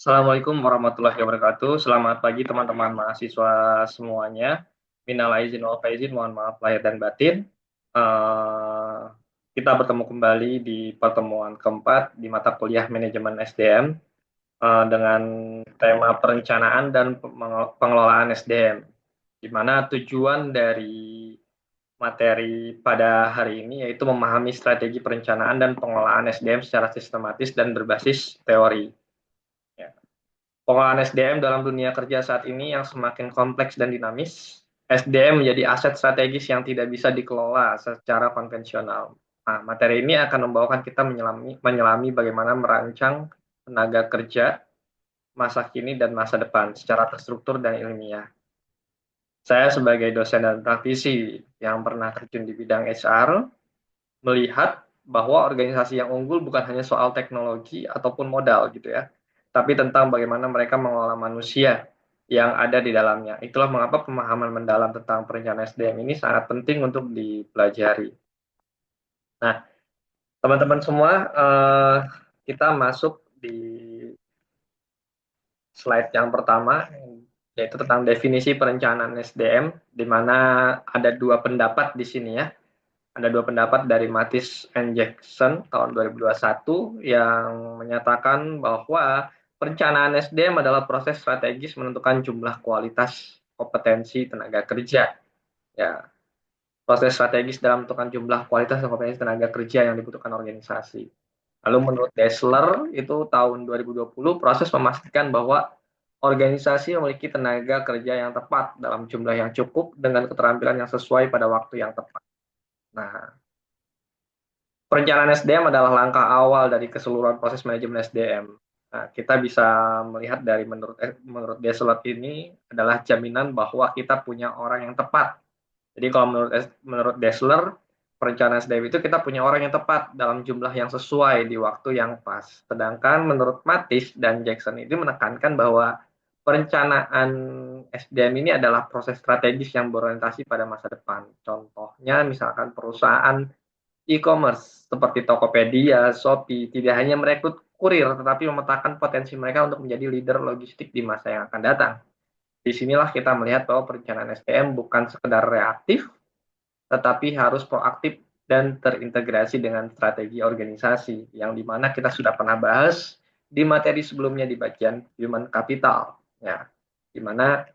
Assalamualaikum warahmatullahi wabarakatuh. Selamat pagi teman-teman mahasiswa semuanya. Minal aizin wal faizin, mohon maaf lahir dan batin. Eh, kita bertemu kembali di pertemuan keempat di mata kuliah manajemen SDM dengan tema perencanaan dan pengelolaan SDM, di mana tujuan dari materi pada hari ini yaitu memahami strategi perencanaan dan pengelolaan SDM secara sistematis dan berbasis teori. Ya. Pengolahan SDM dalam dunia kerja saat ini yang semakin kompleks dan dinamis, SDM menjadi aset strategis yang tidak bisa dikelola secara konvensional. Nah, materi ini akan membawakan kita menyelami bagaimana merancang tenaga kerja masa kini dan masa depan secara terstruktur dan ilmiah. Saya sebagai dosen dan praktisi yang pernah terjun di bidang HR, melihat bahwa organisasi yang unggul bukan hanya soal teknologi ataupun modal gitu ya, tapi tentang bagaimana mereka mengelola manusia yang ada di dalamnya. Itulah mengapa pemahaman mendalam tentang perencanaan SDM ini sangat penting untuk dipelajari. Nah, teman-teman semua, kita masuk di slide yang pertama, yaitu tentang definisi perencanaan SDM, di mana ada dua pendapat di sini ya. Ada dua pendapat dari Mattis and Jackson tahun 2021 yang menyatakan bahwa perencanaan SDM adalah proses strategis menentukan jumlah kualitas kompetensi tenaga kerja. Ya, proses strategis dalam menentukan jumlah kualitas dan kompetensi tenaga kerja yang dibutuhkan organisasi. Lalu menurut Dessler itu tahun 2020 proses memastikan bahwa organisasi memiliki tenaga kerja yang tepat dalam jumlah yang cukup dengan keterampilan yang sesuai pada waktu yang tepat. Nah, perencanaan SDM adalah langkah awal dari keseluruhan proses manajemen SDM. Nah, kita bisa melihat dari menurut Desolot ini adalah jaminan bahwa kita punya orang yang tepat. Jadi kalau menurut Dessler, perencanaan SDM itu kita punya orang yang tepat dalam jumlah yang sesuai di waktu yang pas. Sedangkan menurut Mattis dan Jackson ini menekankan bahwa perencanaan SDM ini adalah proses strategis yang berorientasi pada masa depan. Contohnya misalkan perusahaan e-commerce seperti Tokopedia, Shopee tidak hanya merekrut kurir, tetapi memetakan potensi mereka untuk menjadi leader logistik di masa yang akan datang. Disinilah kita melihat bahwa perencanaan SDM bukan sekedar reaktif, tetapi harus proaktif dan terintegrasi dengan strategi organisasi, yang dimana kita sudah pernah bahas di materi sebelumnya di bagian human capital. Ya, dimana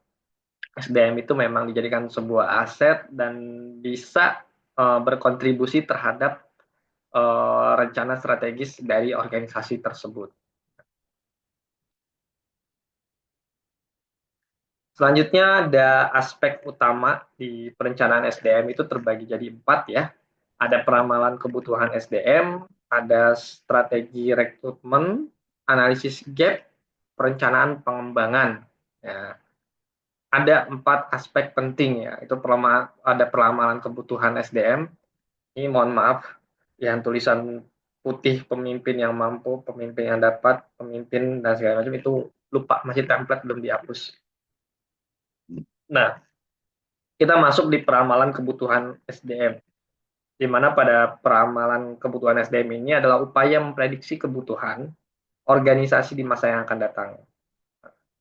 SDM itu memang dijadikan sebuah aset dan bisa berkontribusi terhadap rencana strategis dari organisasi tersebut. Selanjutnya ada aspek utama di perencanaan SDM itu terbagi jadi 4 ya. Ada peramalan kebutuhan SDM, ada strategi rekrutmen, analisis gap, perencanaan pengembangan. Ya, ada 4 aspek penting ya. Itu ada peramalan kebutuhan SDM. Ini mohon maaf, yang tulisan putih pemimpin yang mampu, pemimpin yang dapat, pemimpin dan segala macam itu lupa, masih template belum dihapus. Nah, kita masuk di peramalan kebutuhan SDM, di mana pada peramalan kebutuhan SDM ini adalah upaya memprediksi kebutuhan organisasi di masa yang akan datang.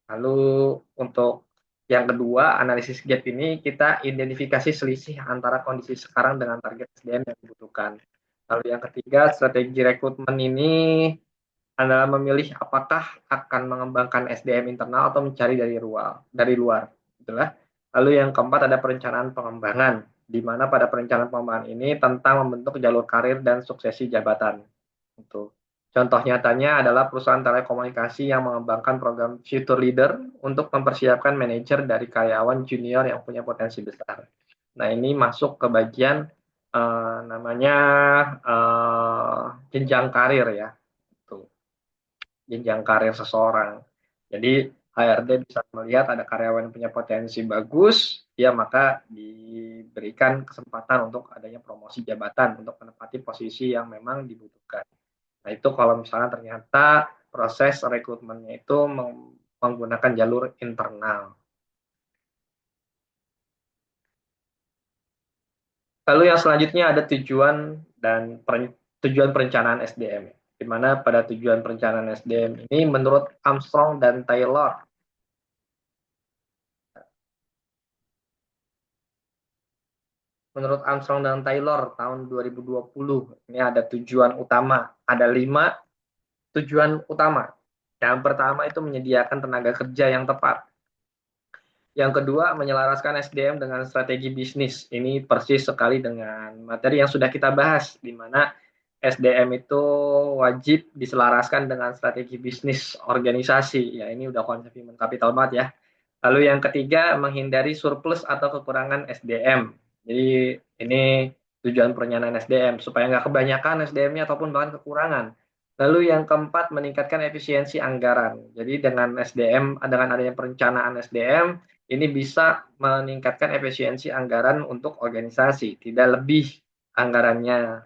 Lalu untuk yang kedua, analisis gap ini kita identifikasi selisih antara kondisi sekarang dengan target SDM yang dibutuhkan. Lalu yang ketiga, strategi rekrutmen ini adalah memilih apakah akan mengembangkan SDM internal atau mencari dari luar. Itulah. Lalu yang keempat ada perencanaan pengembangan, di mana pada perencanaan pengembangan ini tentang membentuk jalur karir dan suksesi jabatan. Itu. Contoh nyatanya adalah perusahaan telekomunikasi yang mengembangkan program Future Leader untuk mempersiapkan manajer dari karyawan junior yang punya potensi besar. Nah, ini masuk ke bagian namanya jenjang karir ya. Tuh, jenjang karir seseorang. Jadi HRD bisa melihat ada karyawan yang punya potensi bagus, ya maka diberikan kesempatan untuk adanya promosi jabatan untuk menempati posisi yang memang dibutuhkan. Nah, itu kalau misalnya ternyata proses rekrutmennya itu menggunakan jalur internal. Lalu yang selanjutnya ada tujuan perencanaan SDM. di mana pada tujuan perencanaan SDM ini menurut Armstrong dan Taylor. Menurut Armstrong dan Taylor tahun 2020, ini ada tujuan utama, ada 5 tujuan utama. Yang pertama itu menyediakan tenaga kerja yang tepat. Yang kedua, menyelaraskan SDM dengan strategi bisnis. Ini persis sekali dengan materi yang sudah kita bahas, di mana SDM itu wajib diselaraskan dengan strategi bisnis organisasi. Ya, ini udah konsep human capital banget ya. Lalu yang ketiga, menghindari surplus atau kekurangan SDM. Jadi ini tujuan perencanaan SDM, supaya nggak kebanyakan SDM-nya ataupun bahkan kekurangan. Lalu yang keempat, meningkatkan efisiensi anggaran. Jadi dengan SDM, dengan adanya perencanaan SDM, ini bisa meningkatkan efisiensi anggaran untuk organisasi, tidak lebih anggarannya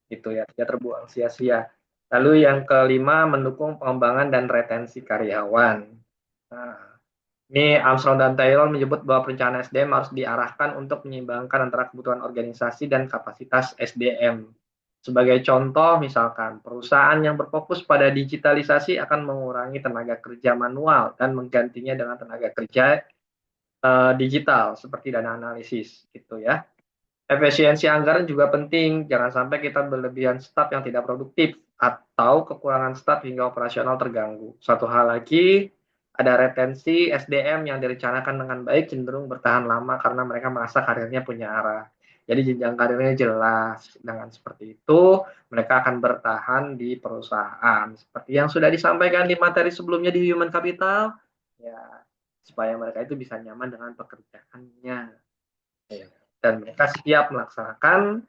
gitu ya, tidak terbuang sia-sia. Lalu yang kelima, mendukung pengembangan dan retensi karyawan. Nah, ini Armstrong dan Taylor menyebut bahwa perencanaan SDM harus diarahkan untuk menyeimbangkan antara kebutuhan organisasi dan kapasitas SDM. Sebagai contoh, misalkan perusahaan yang berfokus pada digitalisasi akan mengurangi tenaga kerja manual dan menggantinya dengan tenaga kerja digital seperti dana analisis gitu ya. Efisiensi anggaran juga penting, jangan sampai kita berlebihan staf yang tidak produktif atau kekurangan staf hingga operasional terganggu. Satu hal lagi, ada retensi SDM yang direncanakan dengan baik cenderung bertahan lama karena mereka merasa karirnya punya arah. Jadi jenjang karirnya jelas. Dengan seperti itu, mereka akan bertahan di perusahaan. Seperti yang sudah disampaikan di materi sebelumnya di Human Capital, ya supaya mereka itu bisa nyaman dengan pekerjaannya. Ya. Dan mereka siap melaksanakan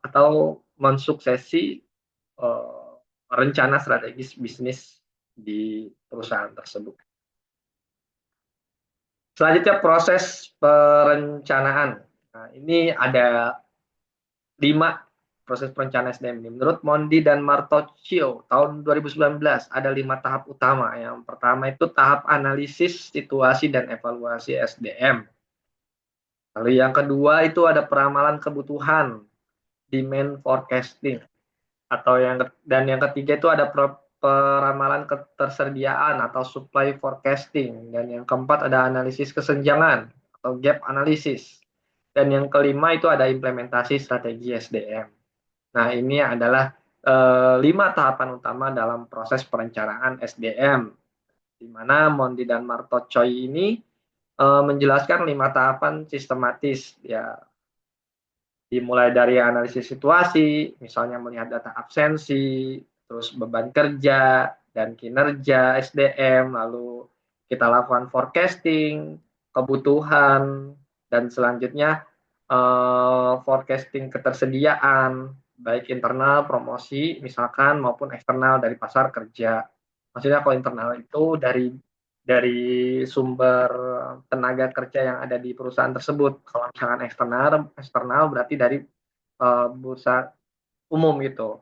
atau mensuksesi uh, rencana strategis bisnis di perusahaan tersebut. Selanjutnya proses perencanaan. Nah, ini ada 5 proses perencanaan SDM ini. Menurut Mondi dan Martocchio tahun 2019 ada 5 tahap utama. Yang pertama itu tahap analisis situasi dan evaluasi SDM. Lalu yang kedua itu ada peramalan kebutuhan, demand forecasting, atau yang ketiga itu ada peramalan ketersediaan atau supply forecasting, dan yang keempat ada analisis kesenjangan atau gap analysis, dan yang kelima itu ada implementasi strategi SDM. Nah, ini adalah 5 tahapan utama dalam proses perencanaan SDM, di mana Mondi dan Marto Choi ini menjelaskan 5 tahapan sistematis ya, dimulai dari analisis situasi, misalnya melihat data absensi, terus beban kerja dan kinerja SDM, lalu kita lakukan forecasting, kebutuhan, dan selanjutnya forecasting ketersediaan, baik internal, promosi, misalkan, maupun eksternal dari pasar kerja. Maksudnya kalau internal itu dari sumber tenaga kerja yang ada di perusahaan tersebut. Kalau misalkan eksternal berarti dari bursa umum gitu.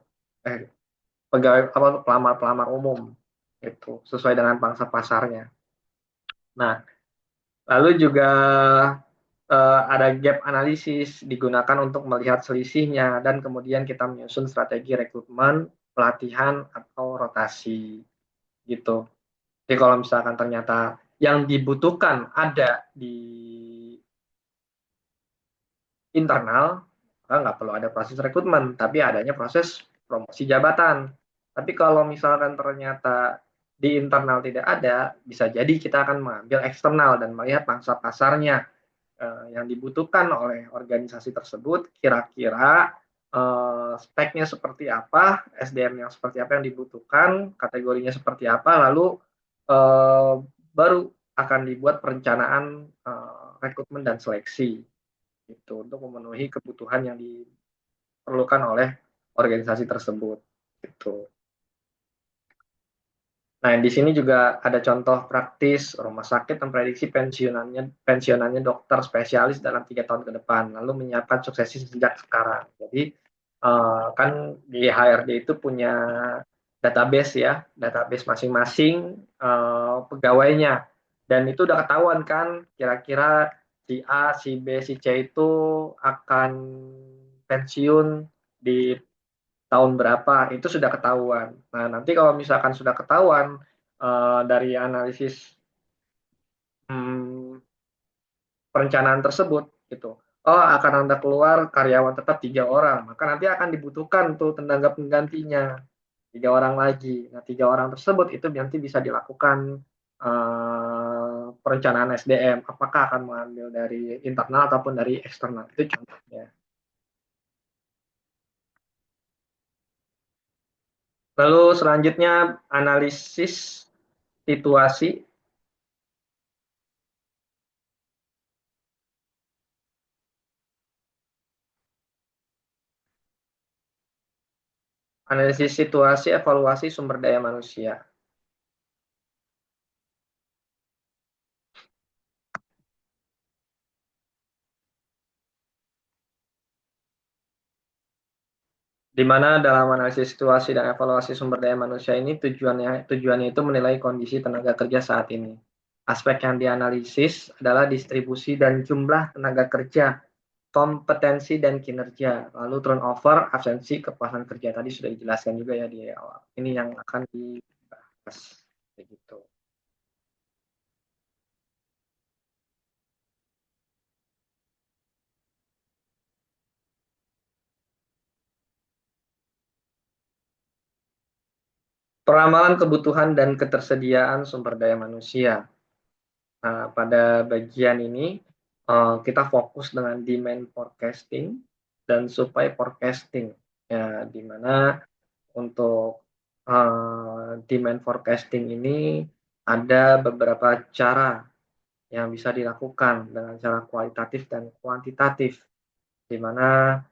Pegawai apa pelamar-pelamar umum itu sesuai dengan pangsa pasarnya. Nah, lalu juga ada gap analisis digunakan untuk melihat selisihnya dan kemudian kita menyusun strategi rekrutmen, pelatihan atau rotasi gitu. Jadi kalau misalkan ternyata yang dibutuhkan ada di internal, maka nggak perlu ada proses rekrutmen, tapi adanya proses promosi jabatan. Tapi kalau misalkan ternyata di internal tidak ada, bisa jadi kita akan mengambil eksternal dan melihat pangsa pasarnya yang dibutuhkan oleh organisasi tersebut, kira-kira speknya seperti apa, SDM yang seperti apa yang dibutuhkan, kategorinya seperti apa, lalu baru akan dibuat perencanaan rekrutmen dan seleksi gitu untuk memenuhi kebutuhan yang diperlukan oleh organisasi tersebut gitu. Nah, di sini juga ada contoh praktis rumah sakit memprediksi pensiunannya dokter spesialis dalam 3 tahun ke depan, lalu menyiapkan suksesi sejak sekarang. Jadi kan di HRD itu punya database ya, database masing-masing pegawainya, dan itu udah ketahuan kan kira-kira si A, si B, si C itu akan pensiun di tahun berapa, itu sudah ketahuan. Nah, nanti kalau misalkan sudah ketahuan dari analisis hmm, perencanaan tersebut, gitu. Oh, akan ada keluar karyawan tetap 3 orang, maka nanti akan dibutuhkan tuh tenaga penggantinya 3 orang lagi. Nah, 3 orang tersebut itu nanti bisa dilakukan perencanaan SDM. Apakah akan mengambil dari internal ataupun dari eksternal? Itu contohnya. Lalu selanjutnya analisis situasi. Analisis situasi, evaluasi sumber daya manusia. Di mana dalam analisis situasi dan evaluasi sumber daya manusia ini tujuannya itu menilai kondisi tenaga kerja saat ini. Aspek yang dianalisis adalah distribusi dan jumlah tenaga kerja, kompetensi dan kinerja, lalu turnover, absensi, kepuasan kerja. Tadi sudah dijelaskan juga ya di awal. Ini yang akan dibahas begitu. Peramalan kebutuhan dan ketersediaan sumber daya manusia. Nah, pada bagian ini kita fokus dengan demand forecasting dan supply forecasting. Ya, di mana untuk demand forecasting ini ada beberapa cara yang bisa dilakukan dengan cara kualitatif dan kuantitatif, di mana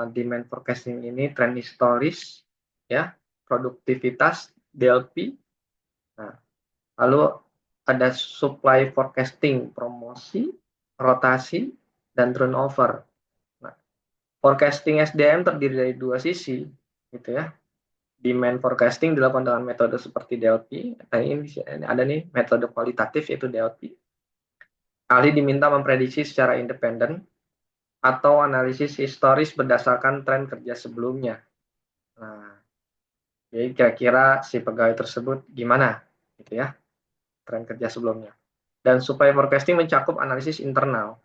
demand forecasting ini tren historis, ya, produktivitas, DLP. Nah, lalu ada supply forecasting, promosi, rotasi, dan turnover. Nah, forecasting SDM terdiri dari dua sisi, gitu ya. Demand forecasting dilakukan dengan metode seperti DLP. Nah, ini ada nih metode kualitatif yaitu DLP. Ahli diminta memprediksi secara independen atau analisis historis berdasarkan tren kerja sebelumnya. Nah, jadi kira-kira si pegawai tersebut gimana, gitu ya, tren kerja sebelumnya. Dan supply forecasting mencakup analisis internal,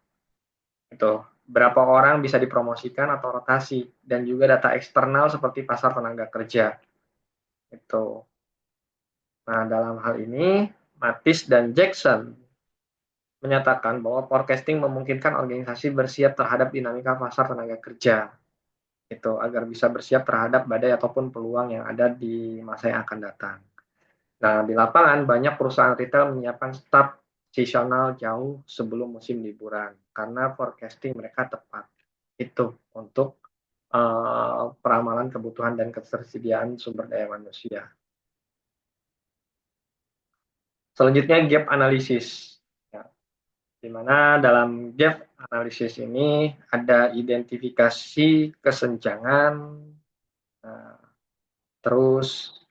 itu berapa orang bisa dipromosikan atau rotasi, dan juga data eksternal seperti pasar tenaga kerja. Itu. Nah, dalam hal ini Matis dan Jackson menyatakan bahwa forecasting memungkinkan organisasi bersiap terhadap dinamika pasar tenaga kerja, itu agar bisa bersiap terhadap badai ataupun peluang yang ada di masa yang akan datang. Nah, di lapangan banyak perusahaan retail menyiapkan staf seasonal jauh sebelum musim liburan karena forecasting mereka tepat. Itu untuk peramalan kebutuhan dan ketersediaan sumber daya manusia. Selanjutnya gap analisis. Ya, di mana dalam gap analisis ini ada identifikasi kesenjangan, nah, terus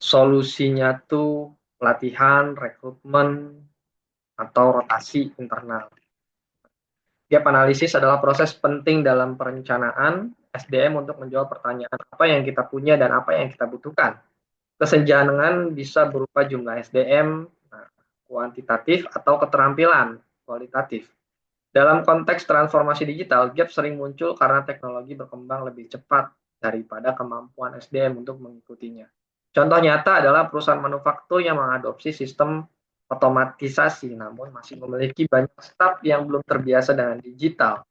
solusinya tuh pelatihan, rekrutmen, atau rotasi internal. Gap analisis adalah proses penting dalam perencanaan SDM untuk menjawab pertanyaan apa yang kita punya dan apa yang kita butuhkan. Kesenjangan bisa berupa jumlah SDM, nah, kuantitatif, atau keterampilan kualitatif. Dalam konteks transformasi digital, gap sering muncul karena teknologi berkembang lebih cepat daripada kemampuan SDM untuk mengikutinya. Contoh nyata adalah perusahaan manufaktur yang mengadopsi sistem otomatisasi, namun masih memiliki banyak staf yang belum terbiasa dengan digital.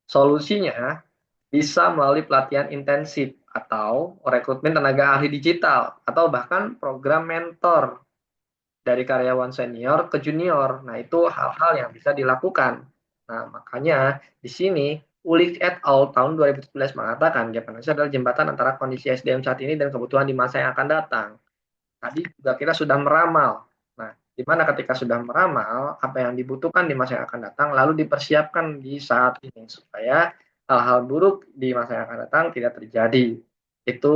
Solusinya bisa melalui pelatihan intensif atau rekrutmen tenaga ahli digital, atau bahkan program mentor dari karyawan senior ke junior. Nah, itu hal-hal yang bisa dilakukan. Nah, makanya di sini Ulik et al. Tahun 2017 mengatakan gap analysis adalah jembatan antara kondisi SDM saat ini dan kebutuhan di masa yang akan datang. Tadi juga kita sudah meramal. Nah, di mana ketika sudah meramal apa yang dibutuhkan di masa yang akan datang, lalu dipersiapkan di saat ini supaya hal-hal buruk di masa yang akan datang tidak terjadi. Itu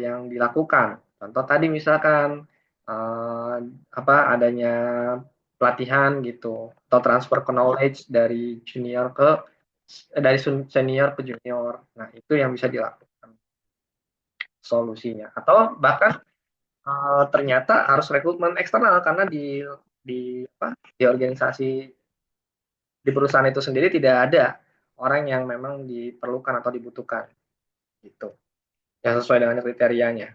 yang dilakukan. Contoh tadi misalkan adanya pelatihan gitu atau transfer knowledge dari junior ke dari senior ke junior. Nah, itu yang bisa dilakukan solusinya. Atau bahkan ternyata harus rekrutmen eksternal karena di organisasi di perusahaan itu sendiri tidak ada orang yang memang diperlukan atau dibutuhkan gitu. Yang sesuai dengan kriterianya.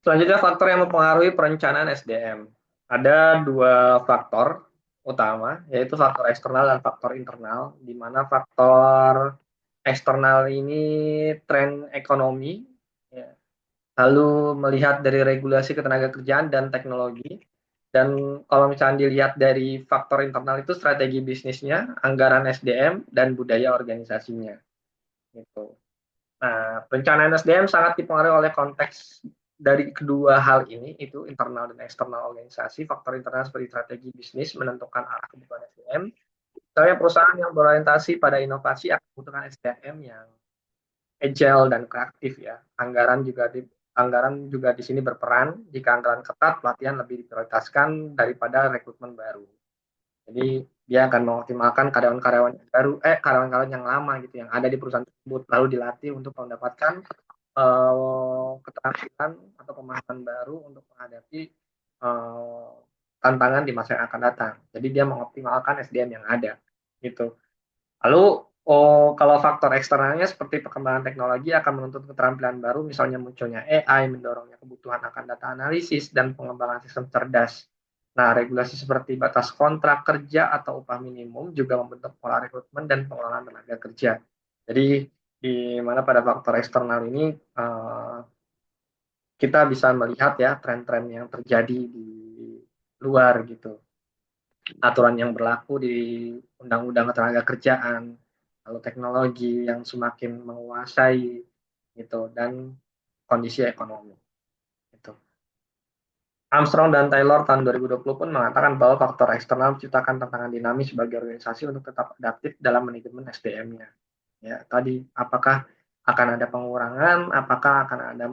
Selanjutnya faktor yang mempengaruhi perencanaan SDM. Ada dua faktor utama, yaitu faktor eksternal dan faktor internal, di mana faktor eksternal ini tren ekonomi, ya, lalu melihat dari regulasi ketenagakerjaan dan teknologi, dan kalau misalnya dilihat dari faktor internal itu strategi bisnisnya, anggaran SDM, dan budaya organisasinya. Gitu. Nah, perencanaan SDM sangat dipengaruhi oleh konteks dari kedua hal ini, itu internal dan eksternal organisasi. Faktor internal seperti strategi bisnis menentukan arah kebutuhan SDM. Misalnya perusahaan yang berorientasi pada inovasi akan membutuhkan SDM yang agile dan kreatif ya. Anggaran juga di sini berperan. Jika anggaran ketat, pelatihan lebih diprioritaskan daripada rekrutmen baru. Jadi dia akan mengoptimalkan karyawan-karyawan yang baru, karyawan-karyawan yang lama gitu yang ada di perusahaan tersebut lalu dilatih untuk mendapatkan keterampilan atau pemahaman baru untuk menghadapi uh, tantangan di masa yang akan datang. Jadi dia mengoptimalkan SDM yang ada gitu. Lalu kalau faktor eksternalnya seperti perkembangan teknologi akan menuntut keterampilan baru, misalnya munculnya AI, mendorongnya kebutuhan akan data analisis dan pengembangan sistem cerdas. Nah, regulasi seperti batas kontrak kerja atau upah minimum juga membentuk pola rekrutmen dan pengelolaan tenaga kerja. Jadi, di mana pada faktor eksternal ini kita bisa melihat ya tren-tren yang terjadi di luar gitu, aturan yang berlaku di undang-undang ketenaga kerjaan, lalu teknologi yang semakin menguasai gitu dan kondisi ekonomi gitu. Armstrong dan Taylor tahun 2020 pun mengatakan bahwa faktor eksternal menciptakan tantangan dinamis bagi organisasi untuk tetap adaptif dalam manajemen SDM-nya. Ya, tadi apakah akan ada pengurangan, apakah akan ada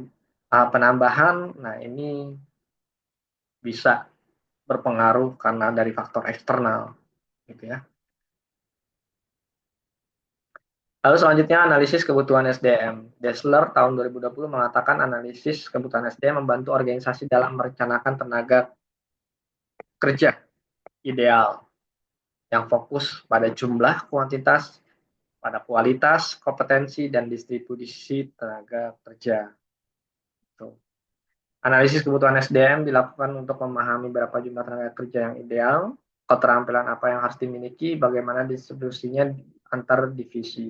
penambahan. Nah, ini bisa berpengaruh karena dari faktor eksternal gitu ya. Lalu selanjutnya analisis kebutuhan SDM. Dessler tahun 2020 mengatakan analisis kebutuhan SDM membantu organisasi dalam merencanakan tenaga kerja ideal yang fokus pada jumlah, kuantitas, pada kualitas, kompetensi, dan distribusi tenaga kerja. Analisis kebutuhan SDM dilakukan untuk memahami berapa jumlah tenaga kerja yang ideal, keterampilan apa yang harus dimiliki, bagaimana distribusinya antar divisi.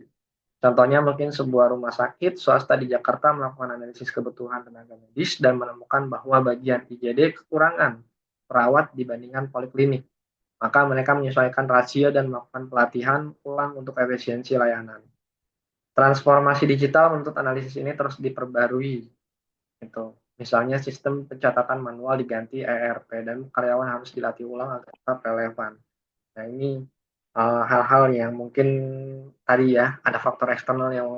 Contohnya mungkin sebuah rumah sakit swasta di Jakarta melakukan analisis kebutuhan tenaga medis dan menemukan bahwa bagian IGD kekurangan perawat dibandingkan poliklinik. Maka mereka menyesuaikan rasio dan melakukan pelatihan ulang untuk efisiensi layanan. Transformasi digital menuntut analisis ini terus diperbarui. Gitu. Misalnya sistem pencatatan manual diganti ERP dan karyawan harus dilatih ulang agar tetap relevan. Nah, ini hal-hal yang mungkin tadi ya ada faktor eksternal yang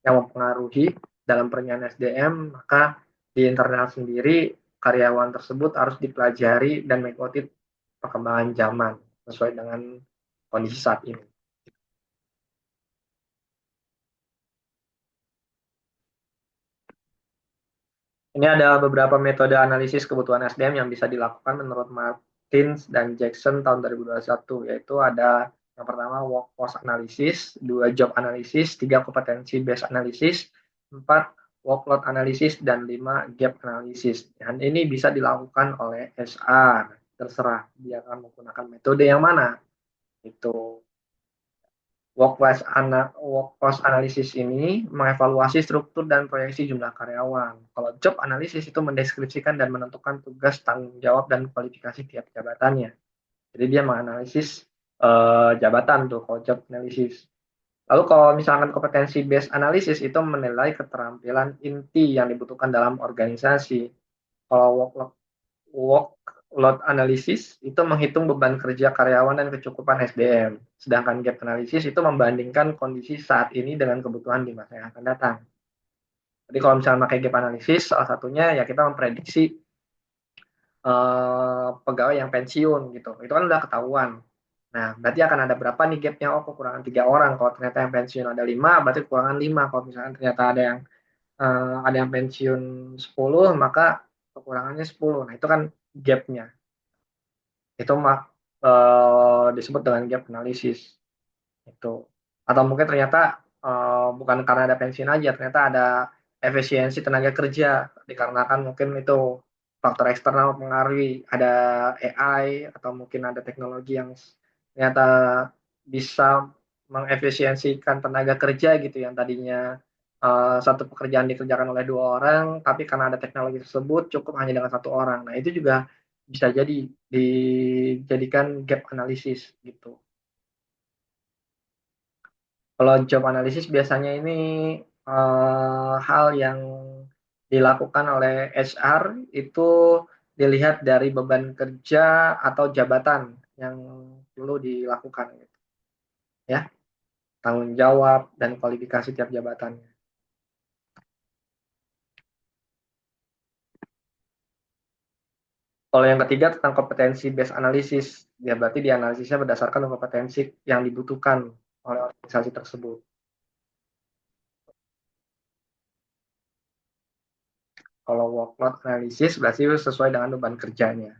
mempengaruhi dalam perencanaan SDM, maka di internal sendiri karyawan tersebut harus dipelajari dan mengikuti perkembangan zaman sesuai dengan kondisi saat ini. Ini ada beberapa metode analisis kebutuhan SDM yang bisa dilakukan menurut Martins dan Jackson tahun 2021, yaitu ada yang pertama workforce analysis, dua job analysis, tiga kompetensi based analysis, empat workload analysis, dan lima gap analysis. Dan ini bisa dilakukan oleh HR, terserah dia akan menggunakan metode yang mana. Itu workforce analysis ini mengevaluasi struktur dan proyeksi jumlah karyawan. Kalau job analysis itu mendeskripsikan dan menentukan tugas, tanggung jawab, dan kualifikasi tiap jabatannya. Jadi dia menganalisis jabatan tuh kalau job analysis. Lalu kalau misalkan kompetensi based analysis itu menilai keterampilan inti yang dibutuhkan dalam organisasi. Kalau workload analysis itu menghitung beban kerja karyawan dan kecukupan SDM. Sedangkan gap analysis itu membandingkan kondisi saat ini dengan kebutuhan di masa yang akan datang. Jadi kalau misalnya pakai gap analysis, salah satunya ya kita memprediksi pegawai yang pensiun gitu. Itu kan udah ketahuan. Nah, berarti akan ada berapa nih gapnya? Oh, kekurangan 3 orang. Kalau ternyata yang pensiun ada 5, berarti kekurangan 5. Kalau misalnya ternyata ada yang pensiun 10, maka kekurangannya 10. Nah, itu kan gapnya. Itu disebut dengan gap analisis. Itu. Atau mungkin ternyata bukan karena ada pensiun aja, ternyata ada efisiensi tenaga kerja dikarenakan mungkin itu faktor eksternal mempengaruhi, ada AI atau mungkin ada teknologi yang ternyata bisa mengefisiensikan tenaga kerja gitu yang tadinya satu pekerjaan dikerjakan oleh 2 orang, tapi karena ada teknologi tersebut cukup hanya dengan 1 orang. Nah, itu juga bisa jadi dijadikan gap analisis gitu. Kalau job analisis biasanya ini hal yang dilakukan oleh HR itu dilihat dari beban kerja atau jabatan yang perlu dilakukan gitu ya, tanggung jawab dan kualifikasi tiap jabatannya. Kalau yang ketiga tentang kompetensi based analysis, ya berarti dianalisisnya berdasarkan kompetensi yang dibutuhkan oleh organisasi tersebut. Kalau workload analysis berarti sesuai dengan beban kerjanya.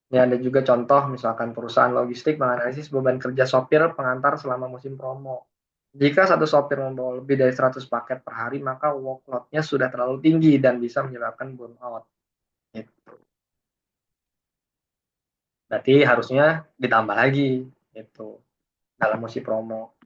Ini ada juga contoh, misalkan perusahaan logistik menganalisis beban kerja sopir pengantar selama musim promo. Jika satu sopir membawa lebih dari 100 paket per hari, maka workload-nya sudah terlalu tinggi dan bisa menyebabkan burnout. Gitu. Berarti harusnya ditambah lagi itu dalam musim promo.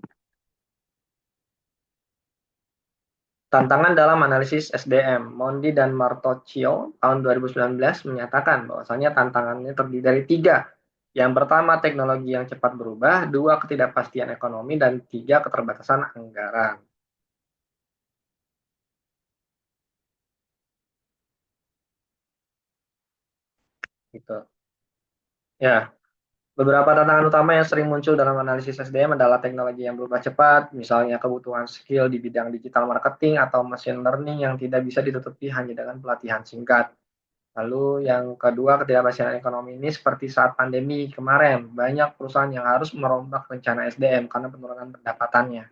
Tantangan dalam analisis SDM, Mondi dan Martocchio tahun 2019 menyatakan bahwasanya tantangannya terdiri dari 3. Yang pertama, teknologi yang cepat berubah, 2, ketidakpastian ekonomi, dan 3, keterbatasan anggaran. Gitu. Ya, beberapa tantangan utama yang sering muncul dalam analisis SDM adalah teknologi yang berubah cepat, misalnya kebutuhan skill di bidang digital marketing atau machine learning yang tidak bisa ditutupi hanya dengan pelatihan singkat. Lalu yang kedua, ketidakpastian ekonomi ini seperti saat pandemi kemarin, banyak perusahaan yang harus merombak rencana SDM karena penurunan pendapatannya.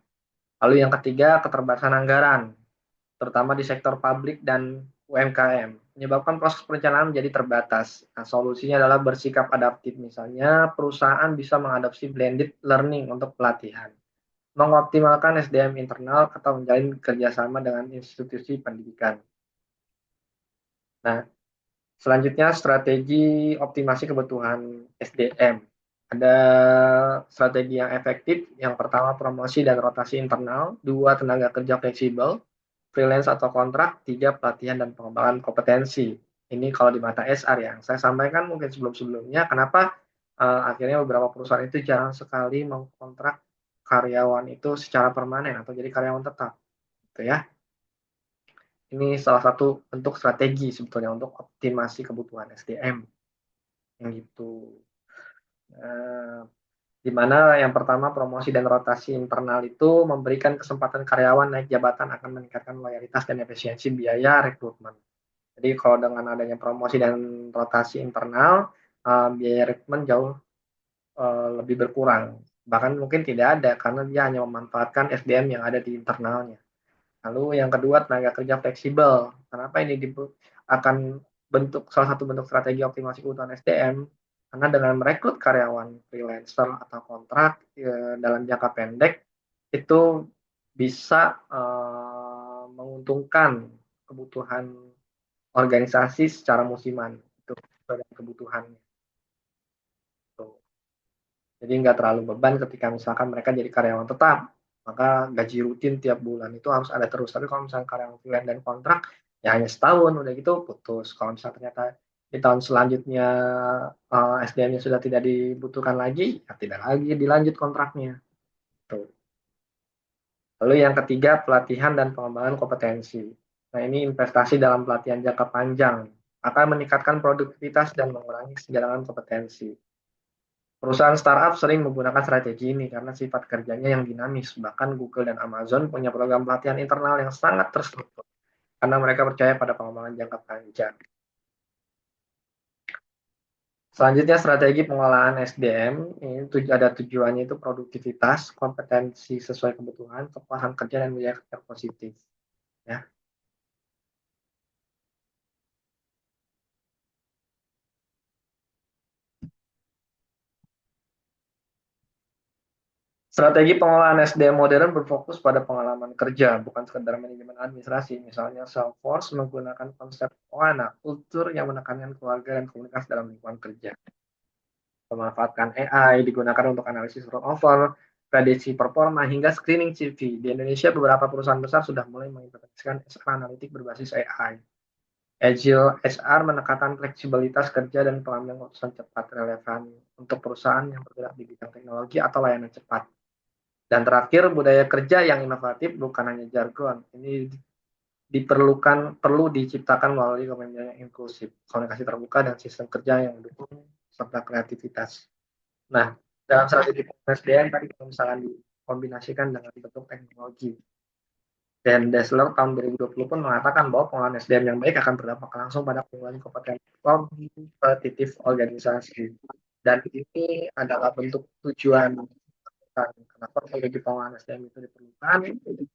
Lalu yang ketiga, keterbatasan anggaran, terutama di sektor publik dan UMKM, menyebabkan proses perencanaan menjadi terbatas. Nah, solusinya adalah bersikap adaptif, misalnya perusahaan bisa mengadopsi blended learning untuk pelatihan, mengoptimalkan SDM internal atau menjalin kerjasama dengan institusi pendidikan. Nah, selanjutnya strategi optimasi kebutuhan SDM. Ada strategi yang efektif, yang pertama promosi dan rotasi internal, 2 tenaga kerja fleksibel, freelance atau kontrak, 3 pelatihan dan pengembangan kompetensi. Ini kalau di mata SR yang saya sampaikan mungkin sebelum-sebelumnya, kenapa akhirnya beberapa perusahaan itu jarang sekali mengkontrak karyawan itu secara permanen atau jadi karyawan tetap, gitu ya. Ini salah satu bentuk strategi sebetulnya untuk optimasi kebutuhan SDM, yang gitu. Eh, di mana yang pertama promosi dan rotasi internal itu memberikan kesempatan karyawan naik jabatan akan meningkatkan loyalitas dan efisiensi biaya rekrutmen. Jadi kalau dengan adanya promosi dan rotasi internal, biaya rekrutmen jauh lebih berkurang. Bahkan mungkin tidak ada karena dia hanya memanfaatkan SDM yang ada di internalnya. Lalu yang kedua, tenaga kerja fleksibel. Kenapa ini akan salah satu bentuk strategi optimasi kebutuhan SDM? Karena dengan merekrut karyawan freelancer atau kontrak dalam jangka pendek itu bisa menguntungkan kebutuhan organisasi secara musiman itu sebagai kebutuhannya. Tuh. Jadi nggak terlalu beban ketika misalkan mereka jadi karyawan tetap, maka gaji rutin tiap bulan itu harus ada terus. Tapi kalau misalkan karyawan freelance dan kontrak, ya hanya setahun, udah gitu putus. Kalau misalnya ternyata di tahun selanjutnya SDM-nya sudah tidak dibutuhkan lagi, ya tidak lagi dilanjut kontraknya. Tuh. Lalu yang ketiga, pelatihan dan pengembangan kompetensi. Nah, ini investasi dalam pelatihan jangka panjang akan meningkatkan produktivitas dan mengurangi kesenjangan kompetensi. Perusahaan startup sering menggunakan strategi ini karena sifat kerjanya yang dinamis. Bahkan Google dan Amazon punya program pelatihan internal yang sangat terstruktur karena mereka percaya pada pengembangan jangka panjang. Selanjutnya strategi pengelolaan SDM ini ada tujuannya itu produktivitas, kompetensi sesuai kebutuhan, kepuasan kerja dan biaya kerja positif. Ya. Strategi pengelolaan SDM modern berfokus pada pengalaman kerja, bukan sekedar manajemen administrasi. Misalnya Salesforce menggunakan konsep OANA, kultur yang menekankan keluarga dan komunitas dalam lingkungan kerja. Memanfaatkan AI digunakan untuk analisis turnover, prediksi performa, hingga screening CV. Di Indonesia, beberapa perusahaan besar sudah mulai mengimplementasikan SR analitik berbasis AI. Agile HR menekankan fleksibilitas kerja dan pengambilan keputusan cepat relevan untuk perusahaan yang bergerak di bidang teknologi atau layanan cepat. Dan terakhir, budaya kerja yang inovatif bukan hanya jargon. Ini perlu diciptakan melalui kepemimpinan yang inklusif, komunikasi terbuka, dan sistem kerja yang mendukung serta kreativitas. Nah, dalam strategi SDM tadi kalau misalkan dikombinasikan dengan bentuk teknologi. Dan Dassler tahun 2020 pun mengatakan bahwa pengelolaan SDM yang baik akan berdampak langsung pada pengelolaan kompetensi kompetitif organisasi. Dan ini adalah bentuk tujuan kenapa strategi pengelolaan SDM itu diperlukan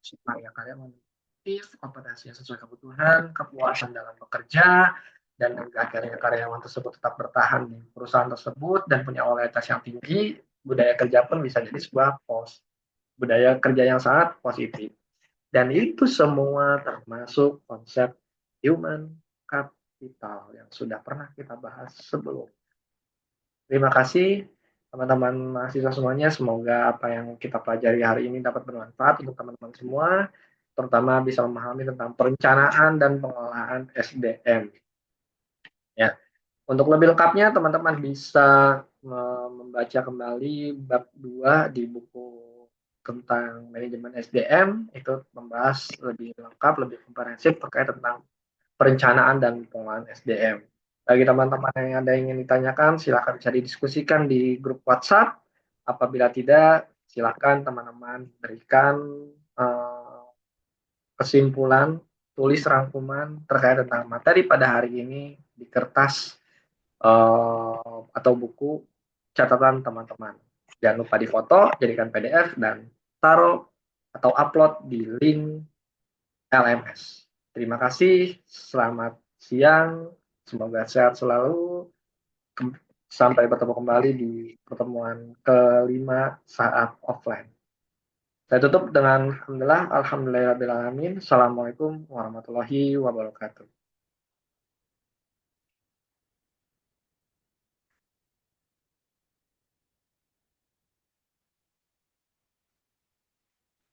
supaya karyawan aktif, kompetensi yang sesuai kebutuhan, kepuasan dalam bekerja, dan akhirnya karyawan tersebut tetap bertahan di perusahaan tersebut dan punya loyalitas yang tinggi, budaya kerja pun bisa jadi sebuah budaya kerja yang sangat positif. Dan itu semua termasuk konsep human capital yang sudah pernah kita bahas sebelum. Terima kasih teman-teman mahasiswa semuanya. Semoga apa yang kita pelajari hari ini dapat bermanfaat untuk teman-teman semua, terutama bisa memahami tentang perencanaan dan pengelolaan SDM. Ya, untuk lebih lengkapnya teman-teman bisa membaca kembali bab 2 di buku tentang manajemen SDM, itu membahas lebih lengkap, lebih komprehensif terkait tentang perencanaan dan pengelolaan SDM. Bagi teman-teman yang ada yang ingin ditanyakan, silakan bisa didiskusikan di grup WhatsApp. Apabila tidak, silakan teman-teman berikan kesimpulan, tulis rangkuman terkait tentang materi pada hari ini di kertas atau buku catatan teman-teman. Jangan lupa difoto, jadikan PDF, dan taruh atau upload di link LMS. Terima kasih, selamat siang, semoga sehat selalu. Sampai bertemu kembali di pertemuan kelima saat offline. Saya tutup dengan alhamdulillah, alhamdulillahirabbil alamin. Assalamualaikum warahmatullahi wabarakatuh.